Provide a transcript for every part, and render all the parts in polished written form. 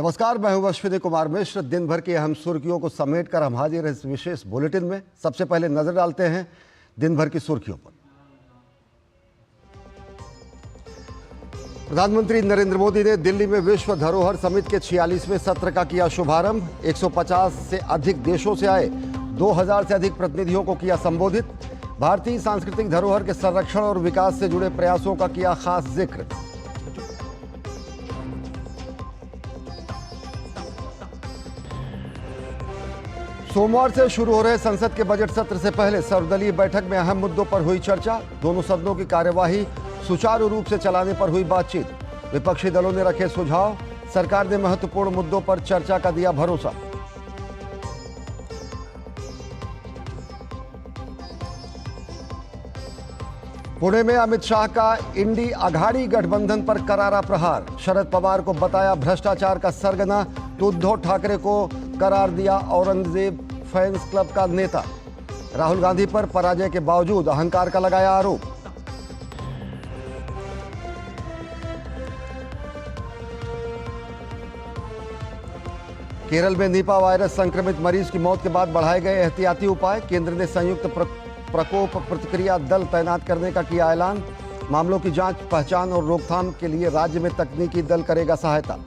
नमस्कार, मैं हूं अश्विनी कुमार मिश्र। दिन भर की अहम सुर्खियों को समेटकर हम हाजिर हैं इस विशेष बुलेटिन में। सबसे पहले नजर डालते हैं दिन भर की सुर्खियों पर। प्रधानमंत्री नरेंद्र मोदी ने दिल्ली में विश्व धरोहर समिति के 46वें सत्र का किया शुभारंभ। 150 से अधिक देशों से आए 2000 से अधिक प्रतिनिधियों को किया संबोधित। भारतीय सांस्कृतिक धरोहर के संरक्षण और विकास से जुड़े प्रयासों का किया खास जिक्र। सोमवार से शुरू हो रहे संसद के बजट सत्र से पहले सर्वदलीय बैठक में अहम मुद्दों पर हुई चर्चा। दोनों सदनों की कार्यवाही सुचारू रूप से चलाने पर हुई बातचीत। विपक्षी दलों ने रखे सुझाव। सरकार ने महत्वपूर्ण मुद्दों पर चर्चा का दिया भरोसा। पुणे में अमित शाह का इंडी अघाड़ी गठबंधन पर करारा प्रहार। शरद पवार को बताया भ्रष्टाचार का सरगना तो उद्धव ठाकरे को करार दिया औरंगजेब फैंस क्लब का नेता। राहुल गांधी पर पराजय के बावजूद अहंकार का लगाया आरोप। केरल में निपा वायरस संक्रमित मरीज की मौत के बाद बढ़ाए गए एहतियाती उपाय। केंद्र ने संयुक्त प्रकोप प्रतिक्रिया दल तैनात करने का किया ऐलान। मामलों की जांच, पहचान और रोकथाम के लिए राज्य में तकनीकी दल करेगा सहायता।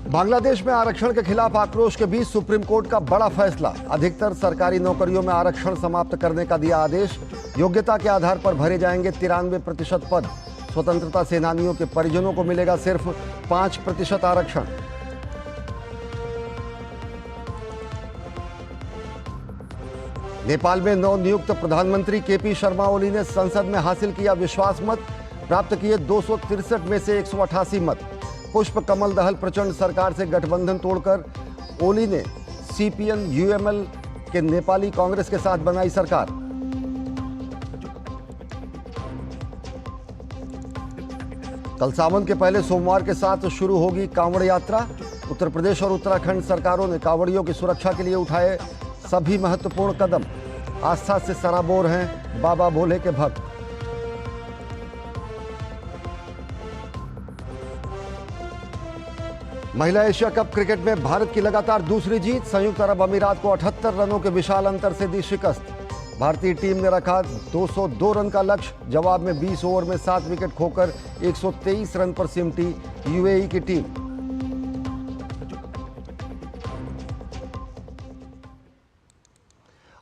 बांग्लादेश में आरक्षण के खिलाफ आक्रोश के बीच सुप्रीम कोर्ट का बड़ा फैसला। अधिकतर सरकारी नौकरियों में आरक्षण समाप्त करने का दिया आदेश। योग्यता के आधार पर भरे जाएंगे 93% पद। स्वतंत्रता सेनानियों के परिजनों को मिलेगा सिर्फ 5% आरक्षण। नेपाल में नवनियुक्त प्रधानमंत्री केपी शर्मा ओली ने संसद में हासिल किया विश्वास मत। प्राप्त किए 263 में से 188 मत। पुष्प कमल दहल प्रचंड सरकार से गठबंधन तोड़कर ओली ने सीपीएन यूएमएल के नेपाली कांग्रेस के साथ बनाई सरकार। कल सावन के पहले सोमवार के साथ शुरू होगी कांवड़ यात्रा। उत्तर प्रदेश और उत्तराखंड सरकारों ने कांवड़ियों की सुरक्षा के लिए उठाए सभी महत्वपूर्ण कदम। आस्था से सराबोर हैं बाबा भोले के भक्त। महिला एशिया कप क्रिकेट में भारत की लगातार दूसरी जीत। संयुक्त अरब अमीरात को 78 रनों के विशाल अंतर से दी शिकस्त। भारतीय टीम ने रखा 202 रन का लक्ष्य। जवाब में 20 ओवर में 7 विकेट खोकर 123 रन पर सिमटी यूएई की टीम।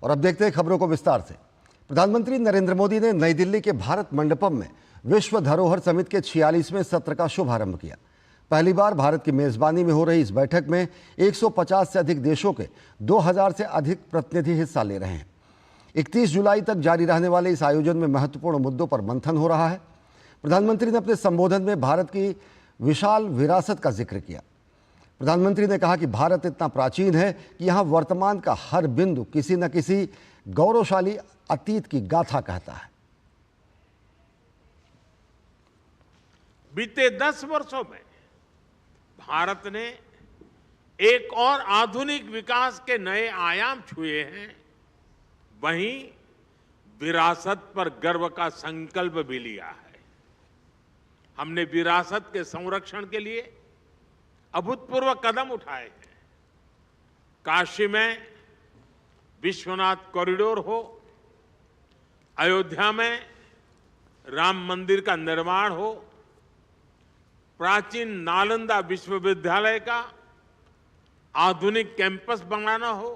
और अब देखते हैं खबरों को विस्तार से। प्रधानमंत्री नरेंद्र मोदी ने नई दिल्ली के भारत मंडपम में विश्व धरोहर समिति के 46वें सत्र का शुभारंभ किया। पहली बार भारत की मेजबानी में हो रही इस बैठक में 150 से अधिक देशों के 2000 से अधिक प्रतिनिधि हिस्सा ले रहे हैं। 31 जुलाई तक जारी रहने वाले इस आयोजन में महत्वपूर्ण मुद्दों पर मंथन हो रहा है। प्रधानमंत्री ने अपने संबोधन में भारत की विशाल विरासत का जिक्र किया। प्रधानमंत्री ने कहा कि भारत इतना प्राचीन है कि यहाँ वर्तमान का हर बिंदु किसी न किसी गौरवशाली अतीत की गाथा कहता है। बीते 10 वर्षों में भारत ने एक और आधुनिक विकास के नए आयाम छुए हैं। वहीं विरासत पर गर्व का संकल्प भी लिया है। हमने विरासत के संरक्षण के लिए अभूतपूर्व कदम उठाए हैं। काशी में विश्वनाथ कॉरिडोर हो, अयोध्या में राम मंदिर का निर्माण हो, प्राचीन नालंदा विश्वविद्यालय का आधुनिक कैंपस बनाना हो,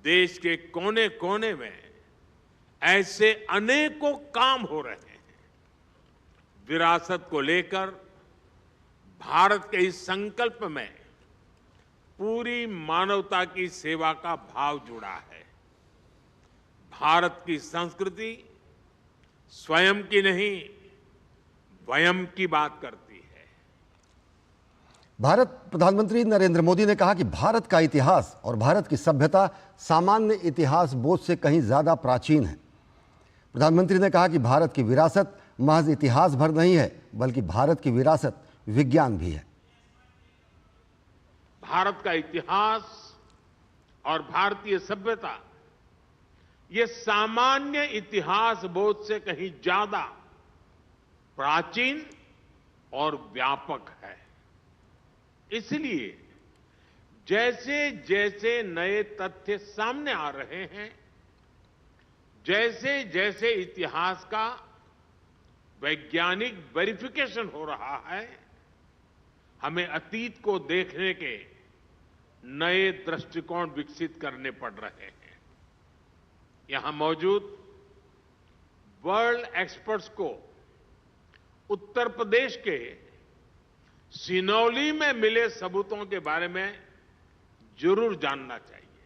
देश के कोने कोने में ऐसे अनेकों काम हो रहे हैं। विरासत को लेकर भारत के इस संकल्प में पूरी मानवता की सेवा का भाव जुड़ा है। भारत की संस्कृति स्वयं की नहीं, वयम की बात करती है। प्रधानमंत्री नरेंद्र मोदी ने कहा कि भारत का इतिहास और भारत की सभ्यता सामान्य इतिहास बोध से कहीं ज्यादा प्राचीन है। प्रधानमंत्री ने कहा कि भारत की विरासत महज इतिहास भर नहीं है, बल्कि भारत की विरासत विज्ञान भी है। भारत का इतिहास और भारतीय सभ्यता ये सामान्य इतिहास बोध से कहीं ज्यादा प्राचीन और व्यापक है। इसलिए जैसे जैसे नए तथ्य सामने आ रहे हैं, जैसे जैसे इतिहास का वैज्ञानिक वेरिफिकेशन हो रहा है, हमें अतीत को देखने के नए दृष्टिकोण विकसित करने पड़ रहे हैं। यहां मौजूद वर्ल्ड एक्सपर्ट्स को उत्तर प्रदेश के सिनौली में मिले सबूतों के बारे में जरूर जानना चाहिए।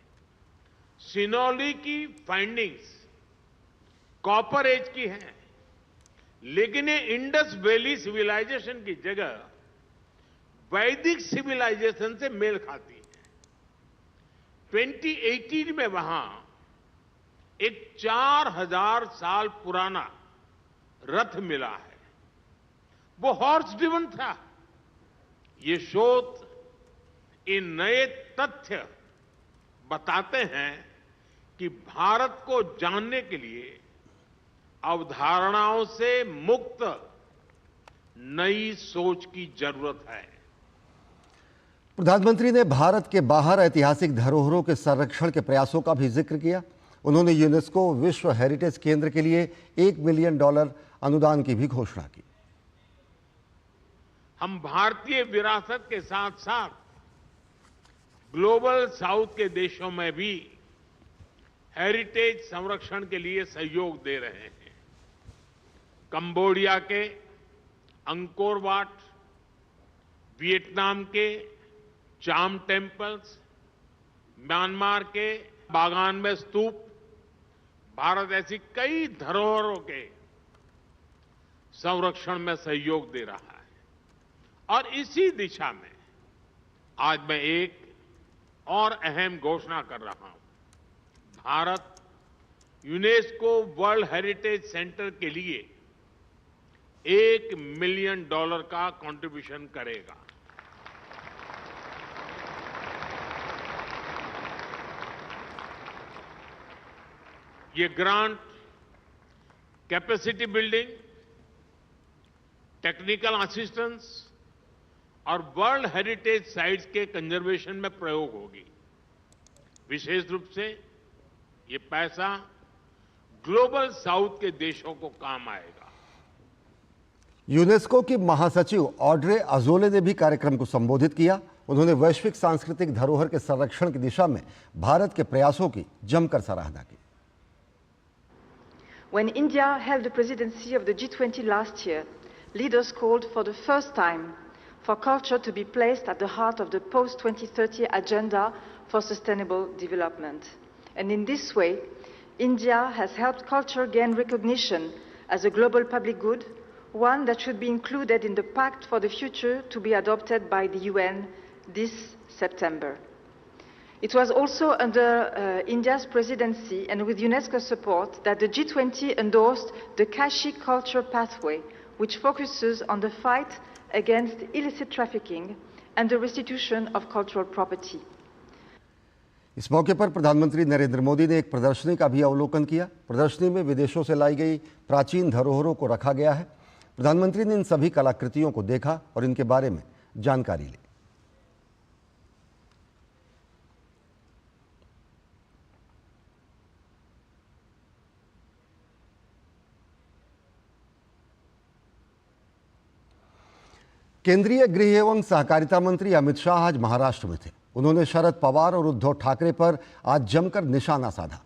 सिनौली की फाइंडिंग्स कॉपर एज की हैं, लेकिन ये इंडस वैली सिविलाइजेशन की जगह वैदिक सिविलाइजेशन से मेल खाती है। 2018 में वहां एक 4000 साल पुराना रथ मिला है। वो हॉर्स ड्रिवन था। ये शोध, इन नए तथ्य बताते हैं कि भारत को जानने के लिए अवधारणाओं से मुक्त नई सोच की जरूरत है। प्रधानमंत्री ने भारत के बाहर ऐतिहासिक धरोहरों के संरक्षण के प्रयासों का भी जिक्र किया। उन्होंने यूनेस्को विश्व हेरिटेज केंद्र के लिए $1 मिलियन अनुदान की भी घोषणा की। हम भारतीय विरासत के साथ साथ ग्लोबल साउथ के देशों में भी हेरिटेज संरक्षण के लिए सहयोग दे रहे हैं। कंबोडिया के अंकोर वाट, वियतनाम के चाम टेम्पल्स, म्यांमार के बागान में स्तूप, भारत ऐसी कई धरोहरों के संरक्षण में सहयोग दे रहा है। और इसी दिशा में आज मैं एक और अहम घोषणा कर रहा हूं। Bharat UNESCO world heritage centre के लिए $1 मिलियन का कंट्रीब्यूशन करेगा। ये grant capacity building, technical assistance और वर्ल्ड हेरिटेज साइट्स के कंजर्वेशन में प्रयोग होगी। विशेष रूप से ये पैसा ग्लोबल साउथ के देशों को काम आएगा। यूनेस्को की महासचिव ऑड्रे अजोले ने भी कार्यक्रम को संबोधित किया। उन्होंने वैश्विक सांस्कृतिक धरोहर के संरक्षण की दिशा में भारत के प्रयासों की जमकर सराहना की। When India held the presidency of the G20 last year, leaders called for the first time for culture to be placed at the heart of the post-2030 agenda for sustainable development. And in this way, India has helped culture gain recognition as a global public good, one that should be included in the Pact for the Future to be adopted by the UN this September. It was also under India's presidency and with UNESCO support that the G20 endorsed the Kashi Culture Pathway, which focuses on the fight against illicit trafficking and the restitution of cultural property. इस मौके पर प्रधानमंत्री नरेंद्र मोदी ने एक प्रदर्शनी का भी अवलोकन किया। प्रदर्शनी में विदेशों से लाई गई प्राचीन धरोहरों को रखा गया है। प्रधानमंत्री ने इन सभी कलाकृतियों को देखा और इनके बारे में जानकारी ली। केंद्रीय गृह एवं सहकारिता मंत्री अमित शाह आज महाराष्ट्र में थे। उन्होंने शरद पवार और उद्धव ठाकरे पर आज जमकर निशाना साधा।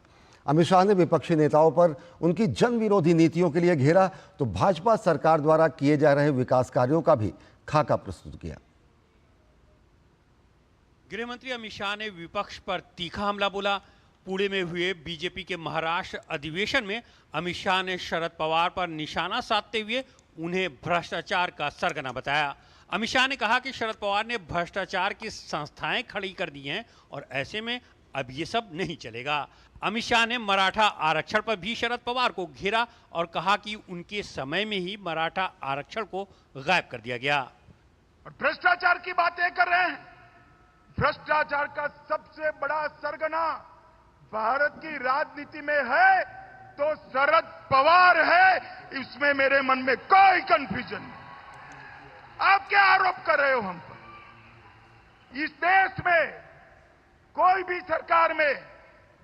अमित शाह ने विपक्षी नेताओं पर उनकी जन विरोधी नीतियों के लिए घेरा तो भाजपा सरकार द्वारा किए जा रहे विकास कार्यों का भी खाका प्रस्तुत किया। गृह मंत्री अमित शाह ने विपक्ष पर तीखा हमला बोला। पुणे में हुए बीजेपी के महाराष्ट्र अधिवेशन में अमित शाह ने शरद पवार पर निशाना साधते हुए उन्हें भ्रष्टाचार का सरगना बताया। अमित शाह ने कहा कि शरद पवार ने भ्रष्टाचार की संस्थाएं खड़ी कर दी हैं और ऐसे में अब ये सब नहीं चलेगा। अमित शाह ने मराठा आरक्षण पर भी शरद पवार को घेरा और कहा कि उनके समय में ही मराठा आरक्षण को गायब कर दिया गया। और भ्रष्टाचार की बातें कर रहे हैं। भ्रष्टाचार का सबसे बड़ा सरगना भारत की राजनीति में है तो शरद पवार है, इसमें मेरे मन में कोई कंफ्यूजन नहीं। आप क्या आरोप कर रहे हो हम पर? इस देश में कोई भी सरकार में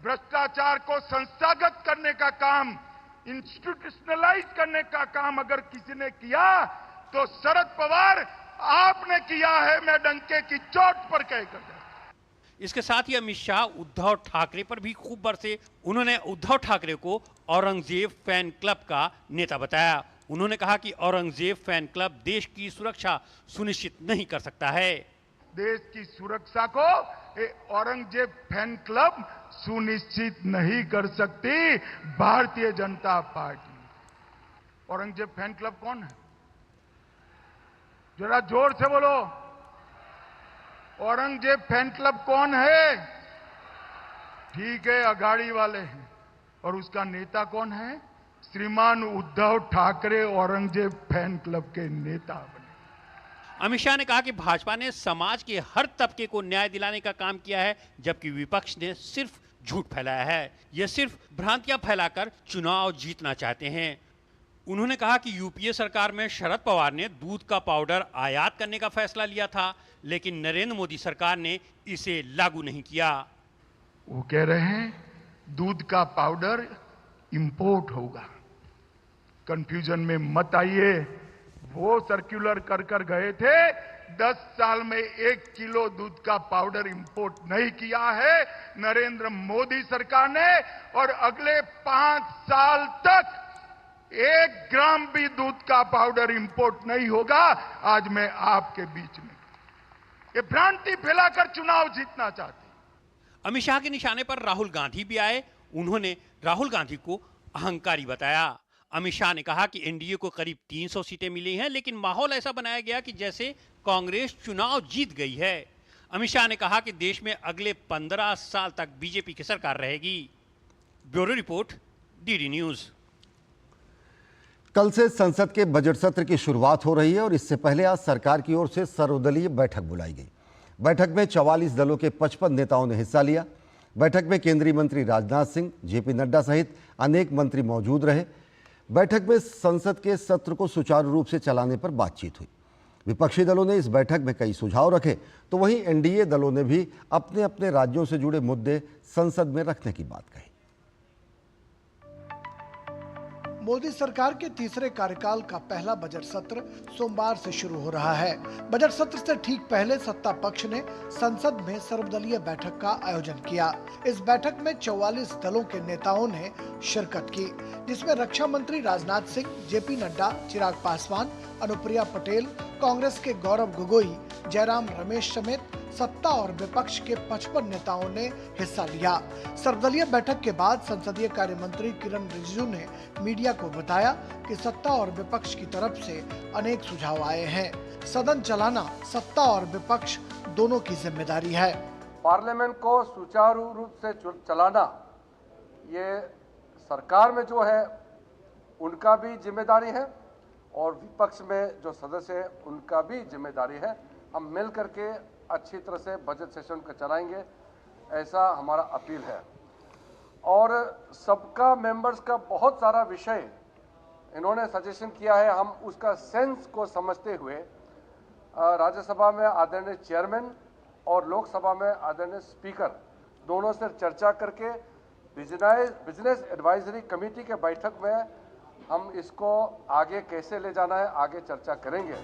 भ्रष्टाचार को संस्थागत करने का काम, इंस्टीट्यूशनलाइज करने का काम अगर किसी ने किया तो शरद पवार आपने किया है, मैं डंके की चोट पर कहकर। इसके साथ ही अमित शाह उद्धव ठाकरे पर भी खूब बरसे। उन्होंने उद्धव ठाकरे को औरंगजेब फैन क्लब का नेता बताया। उन्होंने कहा कि औरंगजेब फैन क्लब देश की सुरक्षा सुनिश्चित नहीं कर सकता है। देश की सुरक्षा को औरंगजेब फैन क्लब सुनिश्चित नहीं कर सकती Bharatiya Janata party. Aurangzeb fan club कौन है? जरा जोर से बोलो, औरंगजेब फैन क्लब कौन है? ठीक है, अघाड़ी वाले हैं। और उसका नेता कौन है? श्रीमान उद्धव ठाकरे औरंगजेब फैन क्लब के नेता बने। अमित शाह ने कहा कि भाजपा ने समाज के हर तबके को न्याय दिलाने का काम किया है, जबकि विपक्ष ने सिर्फ झूठ फैलाया है। ये सिर्फ भ्रांतियां फैलाकर चुनाव जीतना चाहते हैं। उन्होंने कहा कि यूपीए सरकार में शरद पवार ने दूध का पाउडर आयात करने का फैसला लिया था, लेकिन नरेंद्र मोदी सरकार ने इसे लागू नहीं किया। वो कह रहे हैं दूध का पाउडर इंपोर्ट होगा। कंफ्यूजन में मत आइए। वो सर्कुलर कर कर गए थे, 10 साल में 1 किलो दूध का पाउडर इंपोर्ट नहीं किया है नरेंद्र मोदी सरकार ने, और अगले 5 साल तक 1 ग्राम भी दूध का पाउडर इंपोर्ट नहीं होगा। आज मैं आपके बीच में ये भ्रांति फैलाकर चुनाव जीतना चाहते। अमित शाह के निशाने पर राहुल गांधी भी आए। उन्होंने राहुल गांधी को अहंकारी बताया। अमित शाह ने कहा कि एनडीए को करीब 300 सीटें मिली हैं, लेकिन माहौल ऐसा बनाया गया कि जैसे कांग्रेस चुनाव जीत गई है। अमित शाह ने कहा कि देश में अगले 15 साल तक बीजेपी की सरकार रहेगी। Bureau report, DD news. कल से संसद के बजट सत्र की शुरुआत हो रही है और इससे पहले आज सरकार की ओर से सर्वदलीय बैठक बुलाई गई। बैठक में 44 दलों के 55 नेताओं ने हिस्सा लिया। बैठक में केंद्रीय मंत्री राजनाथ सिंह, जेपी नड्डा सहित अनेक मंत्री मौजूद रहे। बैठक में संसद के सत्र को सुचारू रूप से चलाने पर बातचीत हुई। विपक्षी दलों ने इस बैठक में कई सुझाव रखे, तो वहीं एनडीए दलों ने भी अपने अपने राज्यों से जुड़े मुद्दे संसद में रखने की बात कही। मोदी सरकार के तीसरे कार्यकाल का पहला बजट सत्र सोमवार से शुरू हो रहा है। बजट सत्र से ठीक पहले सत्ता पक्ष ने संसद में सर्वदलीय बैठक का आयोजन किया। इस बैठक में 44 दलों के नेताओं ने शिरकत की, जिसमें रक्षा मंत्री राजनाथ सिंह, जेपी नड्डा, चिराग पासवान, अनुप्रिया पटेल, कांग्रेस के गौरव गोगोई, जयराम रमेश समेत सत्ता और विपक्ष के 55 नेताओं ने हिस्सा लिया। सर्वदलीय बैठक के बाद संसदीय कार्य मंत्री किरण रिजिजू ने मीडिया को बताया कि सत्ता और विपक्ष की तरफ से अनेक सुझाव आए हैं। सदन चलाना सत्ता और विपक्ष दोनों की जिम्मेदारी है। पार्लियामेंट को सुचारू रूप से चलाना ये सरकार में जो है उनका भी जिम्मेदारी है और विपक्ष में जो सदस्य है उनका भी जिम्मेदारी है। हम मिल करके अच्छी तरह से बजट सेशन को चलाएंगे, ऐसा हमारा अपील है। और सबका मेंबर्स का बहुत सारा विषय इन्होंने सजेशन किया है। हम उसका सेंस को समझते हुए राज्यसभा में आदरणीय चेयरमैन और लोकसभा में आदरणीय स्पीकर दोनों से चर्चा करके बिजनेस एडवाइजरी कमेटी के बैठक में हम इसको आगे कैसे ले जाना है आगे चर्चा करेंगे।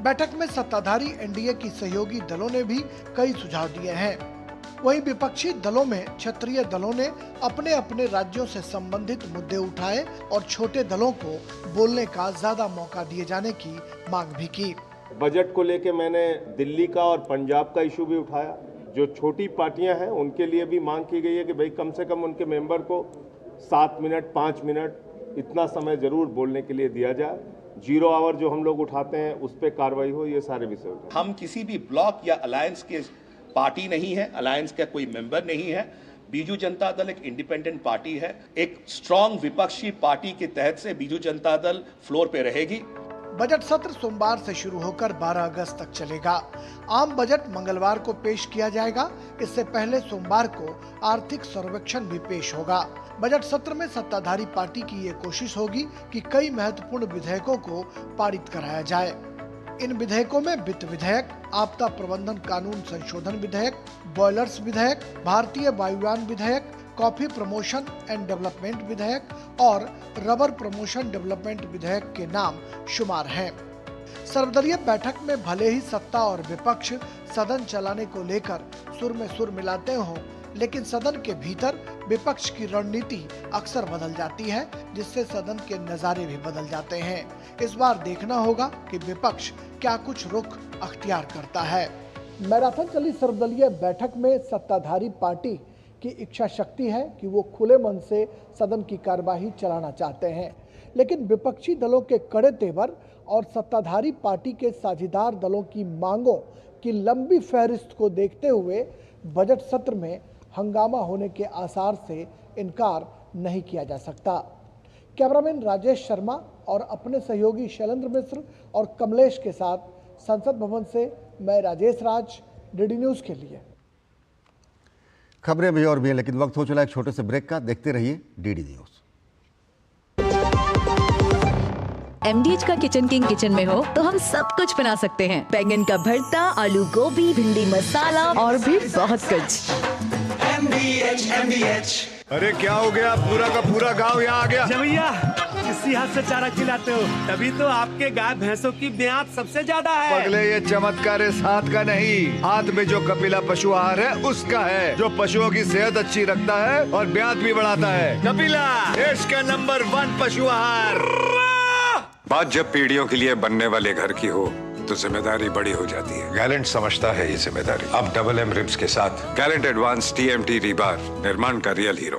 बैठक में सत्ताधारी एनडीए की सहयोगी दलों ने भी कई सुझाव दिए हैं। वहीं विपक्षी दलों में क्षेत्रीय दलों ने अपने अपने राज्यों से संबंधित मुद्दे उठाए और छोटे दलों को बोलने का ज्यादा मौका दिए जाने की मांग भी की। बजट को लेके मैंने दिल्ली का और पंजाब का इशू भी उठाया। जो छोटी पार्टियां हैं उनके लिए भी मांग की गई है कि भाई कम से कम उनके मेंबर को 7 मिनट 5 मिनट इतना समय जरूर बोलने के लिए दिया जाए। 0 आवर जो हम लोग उठाते हैं उस पर कार्रवाई हो, ये सारे विषय होते हैं। हम किसी भी ब्लॉक या अलायंस के पार्टी नहीं है, अलायंस का कोई मेंबर नहीं है। बीजू जनता दल एक इंडिपेंडेंट पार्टी है। एक स्ट्रांग विपक्षी पार्टी के तहत से बीजू जनता दल फ्लोर पे रहेगी। बजट सत्र सोमवार से शुरू होकर 12 अगस्त तक चलेगा। आम बजट मंगलवार को पेश किया जाएगा। इससे पहले सोमवार को आर्थिक सर्वेक्षण भी पेश होगा। बजट सत्र में सत्ताधारी पार्टी की ये कोशिश होगी कि कई महत्वपूर्ण विधेयकों को पारित कराया जाए। इन विधेयकों में वित्त विधेयक, आपदा प्रबंधन कानून संशोधन विधेयक, बॉयलर्स विधेयक, भारतीय वायुयान विधेयक, कॉफी प्रमोशन एंड डेवलपमेंट विधेयक और रबर प्रमोशन डेवलपमेंट विधेयक के नाम शुमार हैं। सर्वदलीय बैठक में भले ही सत्ता और विपक्ष सदन चलाने को लेकर सुर में सुर मिलाते हों, लेकिन सदन के भीतर विपक्ष की रणनीति अक्सर बदल जाती है, जिससे सदन के नजारे भी बदल जाते हैं। इस बार देखना होगा कि विपक्ष क्या कुछ रुख अख्तियार करता है। मैराथन चली सर्वदलीय बैठक में सत्ताधारी पार्टी की इच्छा शक्ति है कि वो खुले मन से सदन की कार्यवाही चलाना चाहते हैं, लेकिन विपक्षी दलों के कड़े तेवर और सत्ताधारी पार्टी के साझीदार दलों की मांगों की लंबी फहरिस्त को देखते हुए बजट सत्र में हंगामा होने के आसार से इनकार नहीं किया जा सकता। कैमरामैन राजेश शर्मा और अपने सहयोगी शैलेंद्र मिश्र और कमलेश के साथ संसद भवन से मैं राजेश राज, डीडी न्यूज के लिए। खबरें भी और भी हैं, लेकिन वक्त हो चला एक छोटे से ब्रेक का। देखते रहिए डीडी न्यूज। MDH का किचन किंग किचन में हो तो हम सब कुछ बना सकते हैं। बैंगन का भरता, आलू गोभी, भिंडी मसाला और भी बहुत कुछ। MDH। अरे क्या हो गया, पूरा का पूरा गांव यहाँ आ गया। भैया किसी हाथ से चारा खिलाते हो, तभी तो आपके गाय भैंसों की ब्याज सबसे ज्यादा है। पगले, ये चमत्कार इस हाथ का नहीं, हाथ में जो कपिला पशु आहार है उसका है, जो पशुओं की सेहत अच्छी रखता है और ब्याज भी बढ़ाता है। कपिला, देश का नंबर 1 पशु आहार। बात जब पीढ़ियों के लिए बनने वाले घर की हो तो जिम्मेदारी बड़ी हो जाती है। गैलेंट समझता है ये जिम्मेदारी। अब डबल M रिब्स के साथ गैलेंट एडवांस TMT रीबार, निर्माण का रियल हीरो।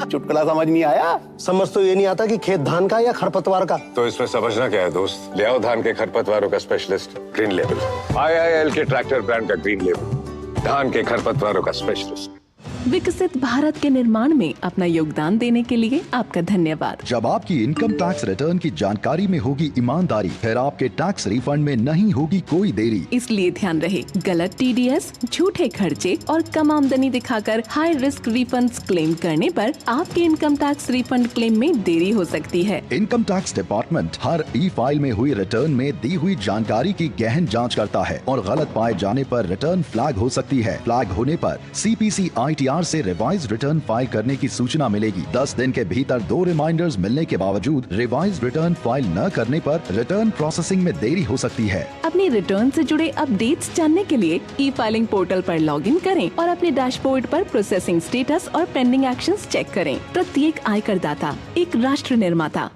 चुटकुला समझ नहीं आया? समझ तो ये नहीं आता कि खेत धान का या खरपतवार का। तो इसमें समझना क्या है दोस्त, ले आओ धान के खरपतवारों का स्पेशलिस्ट ग्रीन लेबल। IIL के ट्रैक्टर ब्रांड का ग्रीन लेबल, धान के खरपतवारों का स्पेशलिस्ट। विकसित भारत के निर्माण में अपना योगदान देने के लिए आपका धन्यवाद। जब आपकी इनकम टैक्स रिटर्न की जानकारी में होगी ईमानदारी, फिर आपके टैक्स रिफंड में नहीं होगी कोई देरी। इसलिए ध्यान रहे, गलत TDS, झूठे खर्चे और कम आमदनी दिखाकर हाई रिस्क रिफंड्स क्लेम करने पर आपके इनकम टैक्स रिफंड क्लेम में देरी हो सकती है। इनकम टैक्स डिपार्टमेंट हर E-फाइल में हुई रिटर्न में दी हुई जानकारी की गहन जाँच करता है और गलत पाए जाने पर रिटर्न फ्लैग हो सकती है। फ्लैग होने पर CPC ITR से रिवाइज रिटर्न फाइल करने की सूचना मिलेगी। 10 दिन के भीतर 2 रिमाइंडर्स मिलने के बावजूद रिवाइज रिटर्न फाइल न करने पर रिटर्न प्रोसेसिंग में देरी हो सकती है। अपनी रिटर्न से जुड़े अपडेट्स जानने के लिए E-फाइलिंग पोर्टल पर लॉगिन करें और अपने डैशबोर्ड पर प्रोसेसिंग स्टेटस और पेंडिंग एक्शंस चेक करें। प्रत्येक आयकर दाता एक राष्ट्र निर्माता।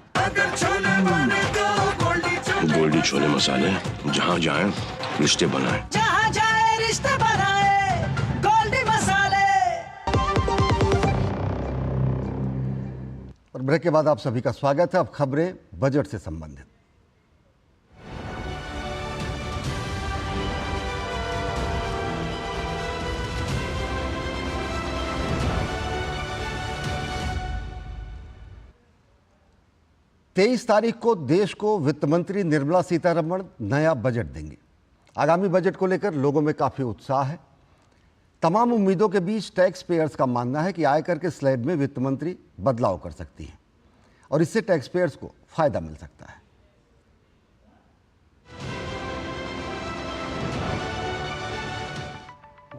गोल्डी छोले मसाले, जहाँ जाए रिश्ते बनाए, जहाँ जाए रिश्ते बनाए, गोल्डी मसाले। और ब्रेक के बाद आप सभी का स्वागत है। अब खबरें बजट से संबंधित। तेईस तारीख को देश को वित्त मंत्री निर्मला सीतारमण नया बजट देंगी। आगामी बजट को लेकर लोगों में काफी उत्साह है। तमाम उम्मीदों के बीच टैक्स पेयर्स का मानना है कि आयकर के स्लैब में वित्त मंत्री बदलाव कर सकती है और इससे टैक्स पेयर्स को फायदा मिल सकता है।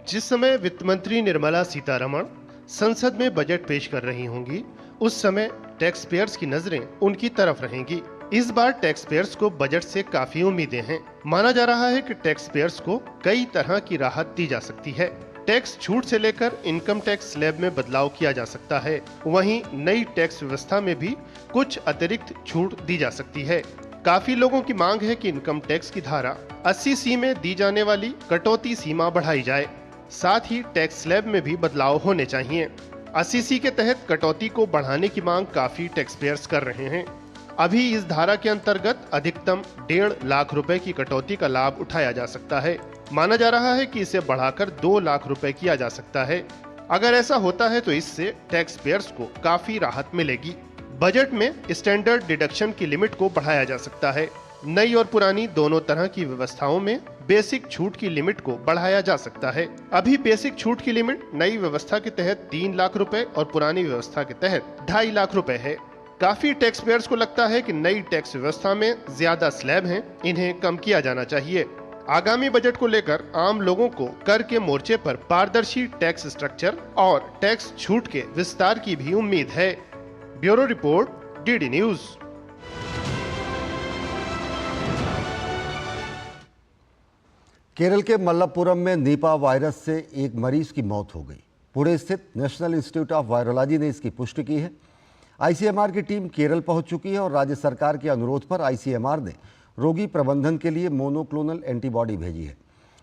जिस समय वित्त मंत्री निर्मला सीतारमण संसद में बजट पेश कर रही होंगी, उस समय टैक्स पेयर्स की नजरें उनकी तरफ रहेंगी। इस बार टैक्स पेयर्स को बजट से काफी उम्मीदें हैं। माना जा रहा है कि टैक्स पेयर्स को कई तरह की राहत दी जा सकती है। टैक्स छूट से लेकर इनकम टैक्स स्लैब में बदलाव किया जा सकता है। वहीं नई टैक्स व्यवस्था में भी कुछ अतिरिक्त छूट दी जा सकती है। काफी लोगों की मांग है कि इनकम टैक्स की धारा 80C में दी जाने वाली कटौती सीमा बढ़ाई जाए। साथ ही टैक्स स्लैब में भी बदलाव होने चाहिए। 80C के तहत कटौती को बढ़ाने की मांग काफी टैक्स पेयर्स कर रहे हैं। अभी इस धारा के अंतर्गत अधिकतम 1.5 लाख रुपए की कटौती का लाभ उठाया जा सकता है। माना जा रहा है कि इसे बढ़ाकर 2 लाख रुपए किया जा सकता है। अगर ऐसा होता है तो इससे टैक्स पेयर्स को काफी राहत मिलेगी। बजट में स्टैंडर्ड डिडक्शन की लिमिट को बढ़ाया जा सकता है। नई और पुरानी दोनों तरह की व्यवस्थाओं में बेसिक छूट की लिमिट को बढ़ाया जा सकता है। अभी बेसिक छूट की लिमिट नई व्यवस्था के तहत 3 लाख रुपए और पुरानी व्यवस्था के तहत 2.5 लाख रुपए है। काफी टैक्स पेयर्स को लगता है कि नई टैक्स व्यवस्था में ज्यादा स्लैब हैं, इन्हें कम किया जाना चाहिए। आगामी बजट को लेकर आम लोगों को कर के मोर्चे पर पारदर्शी टैक्स स्ट्रक्चर और टैक्स छूट के विस्तार की भी उम्मीद है। Bureau report, DD news. Kerala के मल्लपुरम में नीपा वायरस से एक मरीज की मौत हो गई। पुणे स्थित नेशनल इंस्टीट्यूट ऑफ वायरोलॉजी ने इसकी पुष्टि की है। आईसीएमआर की टीम केरल पहुंच चुकी है और राज्य सरकार के अनुरोध पर आईसीएमआर ने रोगी प्रबंधन के लिए मोनोक्लोनल एंटीबॉडी भेजी है।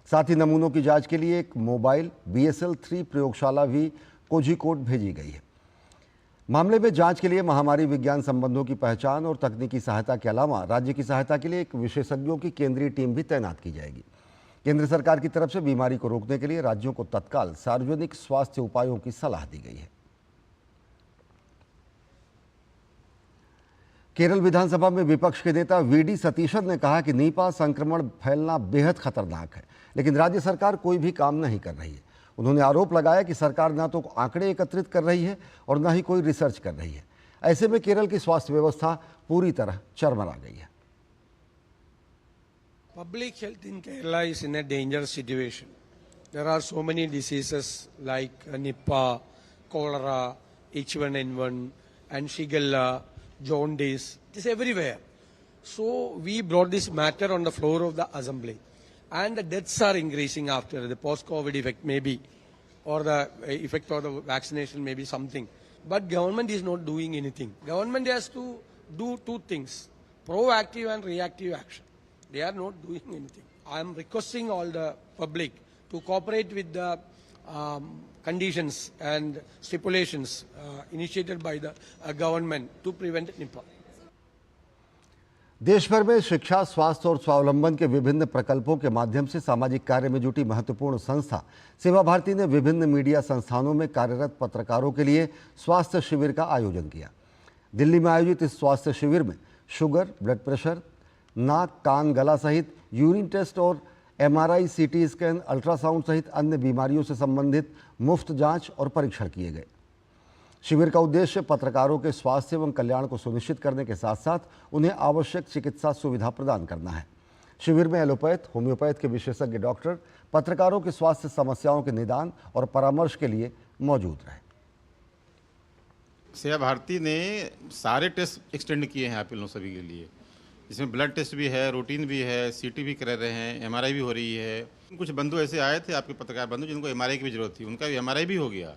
साथ ही नमूनों की जांच के लिए एक मोबाइल BSL-3 प्रयोगशाला भी कोझिकोड भेजी गई है। मामले में जांच के लिए महामारी विज्ञान संबंधों की पहचान और तकनीकी सहायता के अलावा राज्य की सहायता के लिए एक विशेषज्ञों की केंद्रीय टीम भी तैनात की जाएगी। केंद्र सरकार की तरफ से बीमारी को रोकने के लिए राज्यों को तत्काल सार्वजनिक स्वास्थ्य उपायों की सलाह दी गई है। केरल विधानसभा में विपक्ष के नेता VD सतीशन ने कहा कि नीपा संक्रमण फैलना बेहद खतरनाक है, लेकिन राज्य सरकार कोई भी काम नहीं कर रही है। उन्होंने आरोप लगाया कि सरकार न तो आंकड़े एकत्रित कर रही है और न ही कोई रिसर्च कर रही है। ऐसे में केरल की स्वास्थ्य व्यवस्था पूरी तरह चरमरा गई है। Public health in Kerala is in a dangerous situation. There are so many diseases like Nipah, cholera, H1N1 and Shigella, jaundice. It is everywhere. So we brought this matter on the floor of the assembly, and the deaths are increasing after the post-COVID effect maybe, or the effect of the vaccination maybe something. But government is not doing anything. Government has to do two things: proactive and reactive action. They are not doing anything. I am requesting all the public to cooperate with the conditions and stipulations initiated by the government to prevent Nipah. देश भर में शिक्षा, स्वास्थ्य और स्वावलंबन के विभिन्न प्रकल्पों के माध्यम से सामाजिक कार्य में जुटी महत्वपूर्ण संस्था सेवा भारती ने विभिन्न मीडिया संस्थानों में कार्यरत पत्रकारों के लिए स्वास्थ्य शिविर का आयोजन किया। दिल्ली में आयोजित इस स्वास्थ्य शिविर में शुगर, ब्लड प्रेशर, नाक, कान, गला सहित यूरिन टेस्ट और MRI, CT स्कैन, अल्ट्रासाउंड सहित अन्य बीमारियों से संबंधित मुफ्त जांच और परीक्षण किए गए। शिविर का उद्देश्य पत्रकारों के स्वास्थ्य एवं कल्याण को सुनिश्चित करने के साथ साथ उन्हें आवश्यक चिकित्सा सुविधा प्रदान करना है। शिविर में एलोपैथ, होम्योपैथ के विशेषज्ञ डॉक्टर पत्रकारों के स्वास्थ्य समस्याओं के निदान और परामर्श के लिए मौजूद रहे। सेवा भारती ने सारे टेस्ट एक्सटेंड किए हैं आप लोग सभी के लिए, जिसमें ब्लड टेस्ट भी है, रूटीन भी है, CT भी कर रहे हैं, MRI भी हो रही है। कुछ बंधु ऐसे आए थे आपके पत्रकार बंधु जिनको MRI की भी जरूरत थी, उनका भी MRI भी हो गया,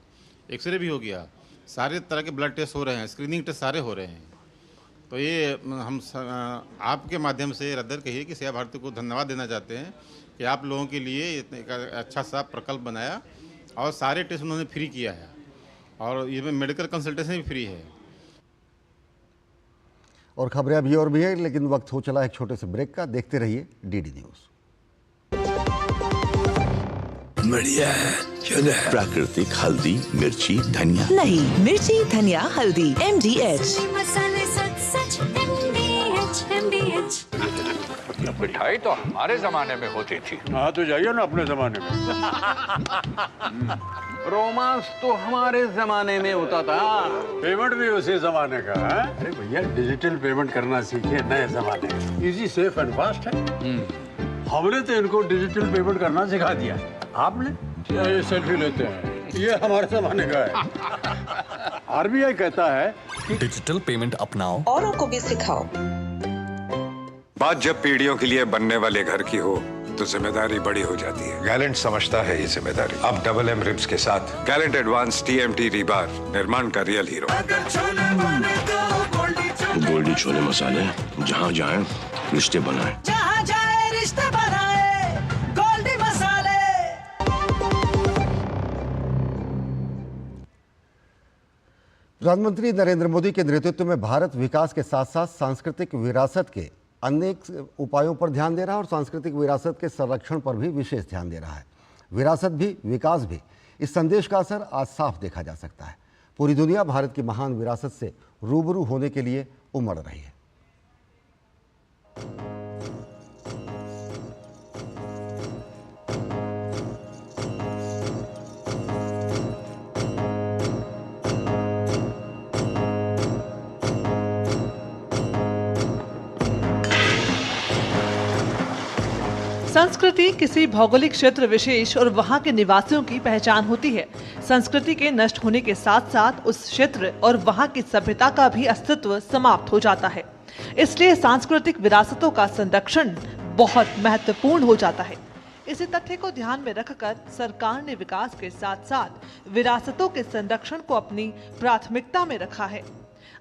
एक्सरे भी हो गया, सारे तरह के ब्लड टेस्ट हो रहे हैं, स्क्रीनिंग टेस्ट सारे हो रहे हैं। तो ये हम आपके माध्यम से रद्दर कहिए कि सेवा भारती को धन्यवाद देना चाहते हैं कि आप लोगों के लिए एक अच्छा सा प्रकल्प बनाया और सारे टेस्ट उन्होंने फ्री किया है और इसमें मेडिकल कंसल्टेशन भी फ्री है। और खबरें अभी और भी है, लेकिन वक्त हो चला एक छोटे से ब्रेक का। देखते रहिए DD न्यूज। बढ़िया है, क्यों है? प्राकृतिक हल्दी, मिर्ची, धनिया नहीं, मिर्ची, धनिया, हल्दी, MDH। मिठाई तो हमारे जमाने में होती थी। हाँ तो जाइए ना अपने जमाने में। रोमांस तो हमारे जमाने में होता था। पेमेंट भी उसी जमाने का है। अरे भैया डिजिटल पेमेंट करना सीखे नए जमाने में। इजी, सेफ एंड फास्ट है। हमने तो इनको डिजिटल पेमेंट करना सिखा दिया। आपने ये सेल्फी लेते हैं, ये हमारे जमाने का है। RBI कहता है कि डिजिटल पेमेंट अपनाओ, औरों को भी सिखाओ। बात जब पीढ़ियों के लिए बनने वाले घर की हो तो जिम्मेदारी बड़ी हो जाती है। गैलेंट समझता है ये जिम्मेदारी। अब डबल M रिब्स के साथ गैलेंट एडवांस TMT रीबार, निर्माण का रियल हीरो। गोल्डी छोले मसाले, जहाँ जाए रिश्ते बनाए, जहाँ जाए रिश्ते बनाए, गोल्डी मसाले। प्रधानमंत्री नरेंद्र मोदी के नेतृत्व में भारत विकास के साथ साथ सांस्कृतिक विरासत के अनेक उपायों पर ध्यान दे रहा है और सांस्कृतिक विरासत के संरक्षण पर भी विशेष ध्यान दे रहा है। विरासत भी, विकास भी, इस संदेश का असर आज साफ देखा जा सकता है। पूरी दुनिया भारत की महान विरासत से रूबरू होने के लिए उमड़ रही है। संस्कृति किसी भौगोलिक क्षेत्र विशेष और वहां के निवासियों की पहचान होती है। संस्कृति के नष्ट होने के साथ साथ उस क्षेत्र और वहां की सभ्यता का भी अस्तित्व समाप्त हो जाता है। इसलिए सांस्कृतिक विरासतों का संरक्षण बहुत महत्वपूर्ण हो जाता है। इसी तथ्य को ध्यान में रखकर सरकार ने विकास के साथ साथ विरासतों के संरक्षण को अपनी प्राथमिकता में रखा है।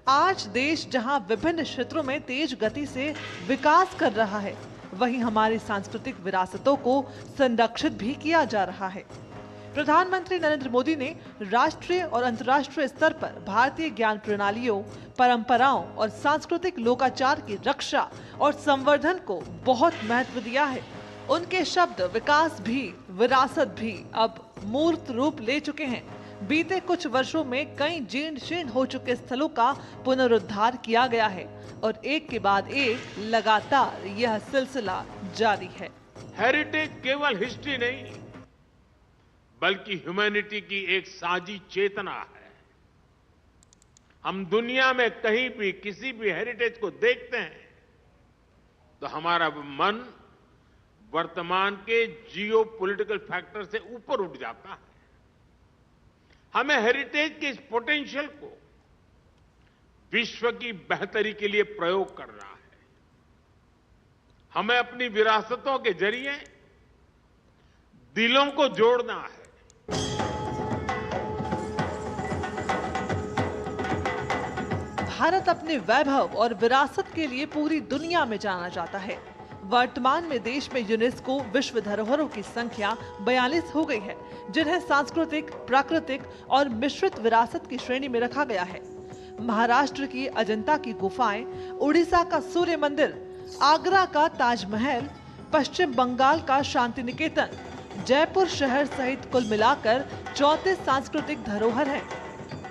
आज देश जहां विभिन्न क्षेत्रों में तेज गति से विकास कर रहा है, वहीं हमारी सांस्कृतिक विरासतों को संरक्षित भी किया जा रहा है। प्रधानमंत्री नरेंद्र मोदी ने राष्ट्रीय और अंतर्राष्ट्रीय स्तर पर भारतीय ज्ञान प्रणालियों, परंपराओं और सांस्कृतिक लोकाचार की रक्षा और संवर्धन को बहुत महत्व दिया है। उनके शब्द विकास भी विरासत भी अब मूर्त रूप ले चुके हैं। बीते कुछ वर्षों में कई जीर्ण शीर्ण हो चुके स्थलों का पुनरुद्धार किया गया है और एक के बाद एक लगातार यह सिलसिला जारी है। हेरिटेज केवल हिस्ट्री नहीं, बल्कि ह्यूमैनिटी की एक साझी चेतना है। हम दुनिया में कहीं भी किसी भी हेरिटेज को देखते हैं तो हमारा मन वर्तमान के जियोपॉलिटिकल फैक्टर से ऊपर उठ जाता है। हमें हेरिटेज के इस पोटेंशियल को विश्व की बेहतरी के लिए प्रयोग करना है। हमें अपनी विरासतों के जरिए दिलों को जोड़ना है। भारत अपने वैभव और विरासत के लिए पूरी दुनिया में जाना जाता है। वर्तमान में देश में यूनेस्को विश्व धरोहरों की संख्या 42 हो गई है, जिन्हें सांस्कृतिक, प्राकृतिक और मिश्रित विरासत की श्रेणी में रखा गया है। महाराष्ट्र की अजंता की गुफाएं, उड़ीसा का सूर्य मंदिर, आगरा का ताजमहल, पश्चिम बंगाल का शांति निकेतन, जयपुर शहर सहित कुल मिलाकर 34 सांस्कृतिक धरोहर हैं।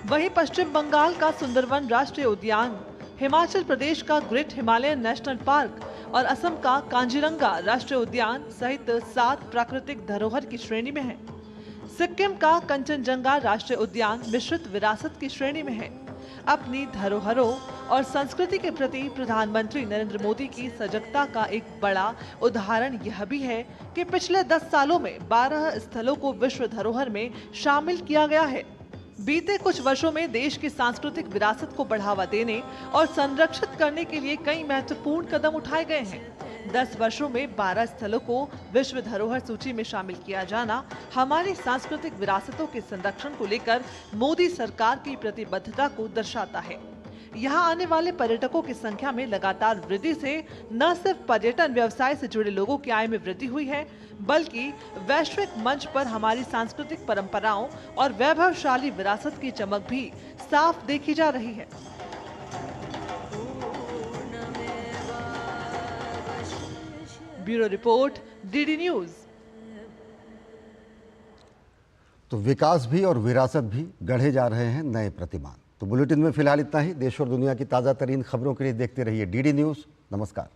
वहीं पश्चिम बंगाल का सुंदरवन राष्ट्रीय उद्यान, हिमाचल प्रदेश का ग्रेट हिमालयन नेशनल पार्क और असम का कांजीरंगा राष्ट्रीय उद्यान सहित 7 प्राकृतिक धरोहर की श्रेणी में है। सिक्किम का कंचनजंगा राष्ट्रीय उद्यान मिश्रित विरासत की श्रेणी में है। अपनी धरोहरों और संस्कृति के प्रति प्रधानमंत्री नरेंद्र मोदी की सजगता का एक बड़ा उदाहरण यह भी है कि पिछले 10 सालों में 12 स्थलों को विश्व धरोहर में शामिल किया गया है। बीते कुछ वर्षों में देश की सांस्कृतिक विरासत को बढ़ावा देने और संरक्षित करने के लिए कई महत्वपूर्ण कदम उठाए गए हैं। 10 वर्षों में 12 स्थलों को विश्व धरोहर सूची में शामिल किया जाना हमारी सांस्कृतिक विरासतों के संरक्षण को लेकर मोदी सरकार की प्रतिबद्धता को दर्शाता है। यहाँ आने वाले पर्यटकों की संख्या में लगातार वृद्धि से न सिर्फ पर्यटन व्यवसाय से जुड़े लोगों की आय में वृद्धि हुई है, बल्कि वैश्विक मंच पर हमारी सांस्कृतिक परंपराओं और वैभवशाली विरासत की चमक भी साफ देखी जा रही है। Bureau report, DD news. तो विकास भी और विरासत भी गढ़े जा रहे हैं नए प्रतिमान। तो बुलेटिन में फिलहाल इतना ही। देश और दुनिया की ताज़ा तरीन खबरों के लिए देखते रहिए डीडी न्यूज। नमस्कार।